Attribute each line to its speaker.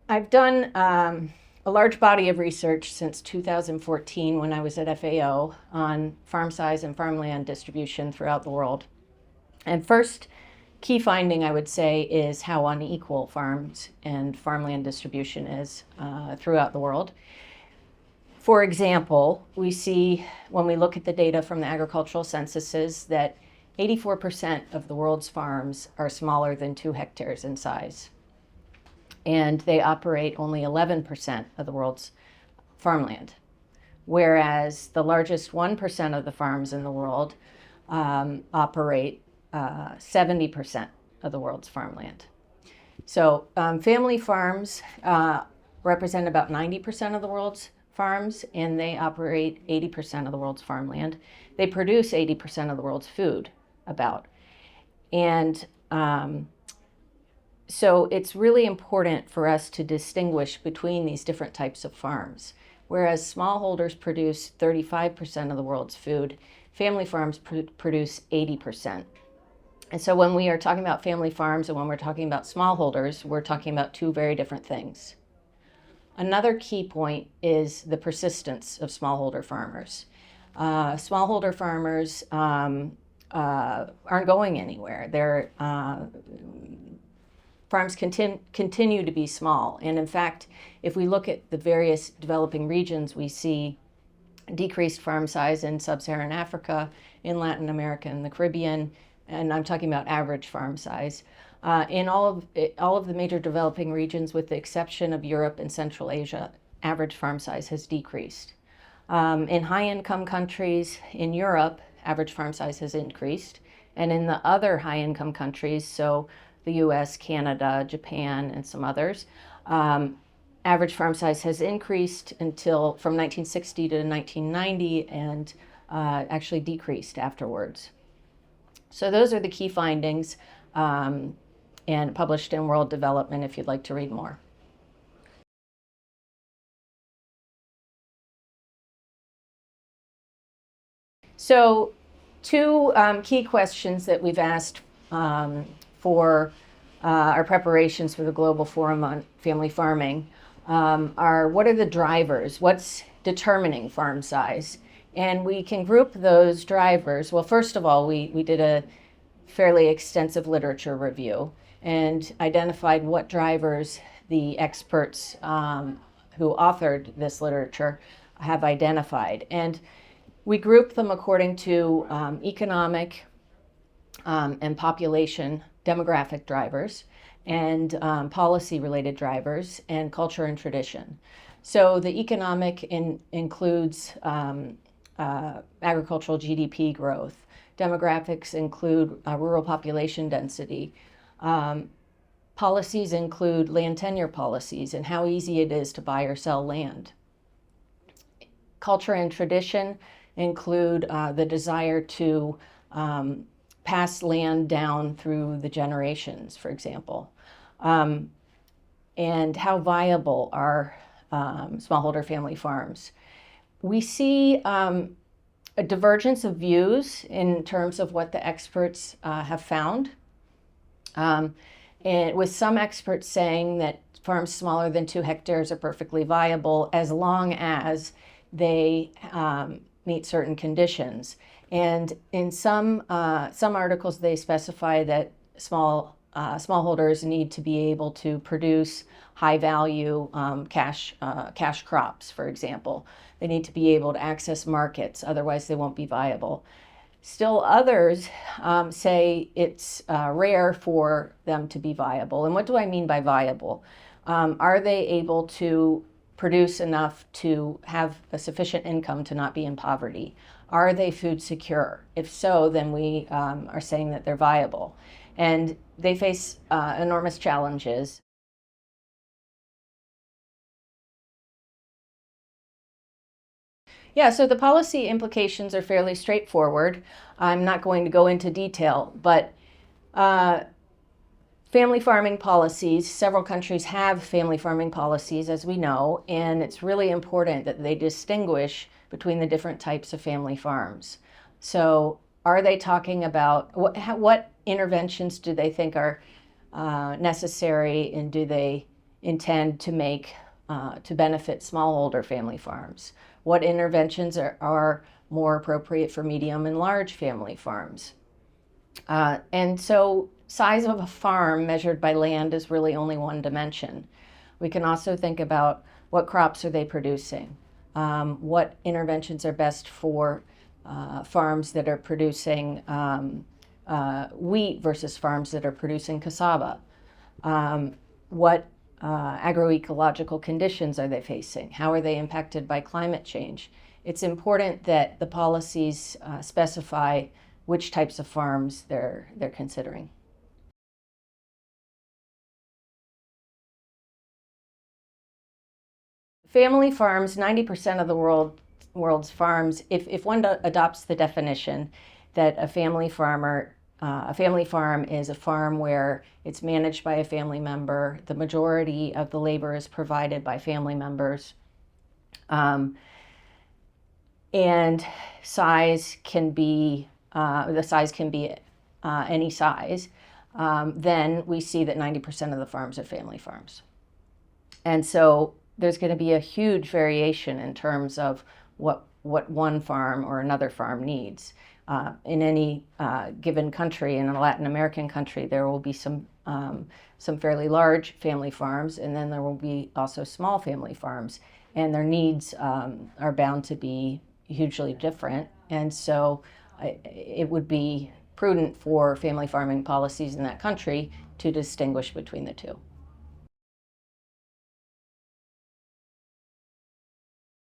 Speaker 1: I've done a large body of research since 2014 when I was at FAO on farm size and farmland distribution throughout the world. And first key finding I would say is how unequal farms and farmland distribution is throughout the world. For example, we see when we look at the data from the agricultural censuses that 84% of the world's farms are smaller than 2 hectares in size. And they operate only 11% of the world's farmland, whereas the largest 1% of the farms in the world operate 70% of the world's farmland. So family farms represent about 90% of the world's farms, and they operate 80% of the world's farmland. They produce 80% of the world's food, about. And so it's really important for us to distinguish between these different types of farms. Whereas smallholders produce 35% of the world's food, family farms produce 80%. And so when we are talking about family farms and when we're talking about smallholders, we're talking about two very different things. Another key point is the persistence of smallholder farmers. Smallholder farmers aren't going anywhere. Their farms continue to be small. And in fact, if we look at the various developing regions, we see decreased farm size in sub-Saharan Africa, in Latin America, and the Caribbean, and I'm talking about average farm size. In all of the major developing regions, with the exception of Europe and Central Asia, average farm size has decreased. In high-income countries in Europe, average farm size has increased. And in the other high-income countries, so the US, Canada, Japan, and some others, average farm size has increased until from 1960 to 1990 and actually decreased afterwards. So those are the key findings and published in World Development if you'd like to read more. So two key questions that we've asked for our preparations for the Global Forum on Family Farming are what are the drivers? What's determining farm size? And we can group those drivers. Well, first of all, we did a fairly extensive literature review and identified what drivers the experts who authored this literature have identified. And we group them according to economic and population demographic drivers and policy-related drivers and culture and tradition. So the economic includes agricultural GDP growth. Demographics include rural population density. Policies include land tenure policies and how easy it is to buy or sell land. Culture and tradition include the desire to pass land down through the generations, for example. And how viable are smallholder family farms. We see a divergence of views in terms of what the experts have found. And with some experts saying that farms smaller than 2 hectares are perfectly viable as long as they meet certain conditions. And in some articles, they specify that smallholders need to be able to produce high-value cash crops, for example. They need to be able to access markets, otherwise they won't be viable. Still others say it's rare for them to be viable. And what do I mean by viable? Are they able to produce enough to have a sufficient income to not be in poverty? Are they food secure? If so, then we are saying that they're viable. And they face enormous challenges. Yeah, so the policy implications are fairly straightforward. I'm not going to go into detail, but family farming policies, several countries have family farming policies, as we know, and it's really important that they distinguish between the different types of family farms. So are they talking about what interventions do they think are necessary, and do they intend to make to benefit smallholder family farms? What interventions are more appropriate for medium and large family farms? And so size of a farm measured by land is really only one dimension. We can also think about what crops are they producing? What interventions are best for farms that are producing wheat versus farms that are producing cassava? What agroecological conditions are they facing? How are they impacted by climate change? It's important that the policies specify which types of farms they're considering. Family farms, 90% of the world's farms, if one adopts the definition that a family farm is a farm where it's managed by a family member, the majority of the labor is provided by family members, and size can be any size, then we see that 90% of the farms are family farms. And so there's going to be a huge variation in terms of what one farm or another farm needs. In any given country, in a Latin American country, there will be some fairly large family farms, and then there will be also small family farms, and their needs are bound to be hugely different. And so it would be prudent for family farming policies in that country to distinguish between the two.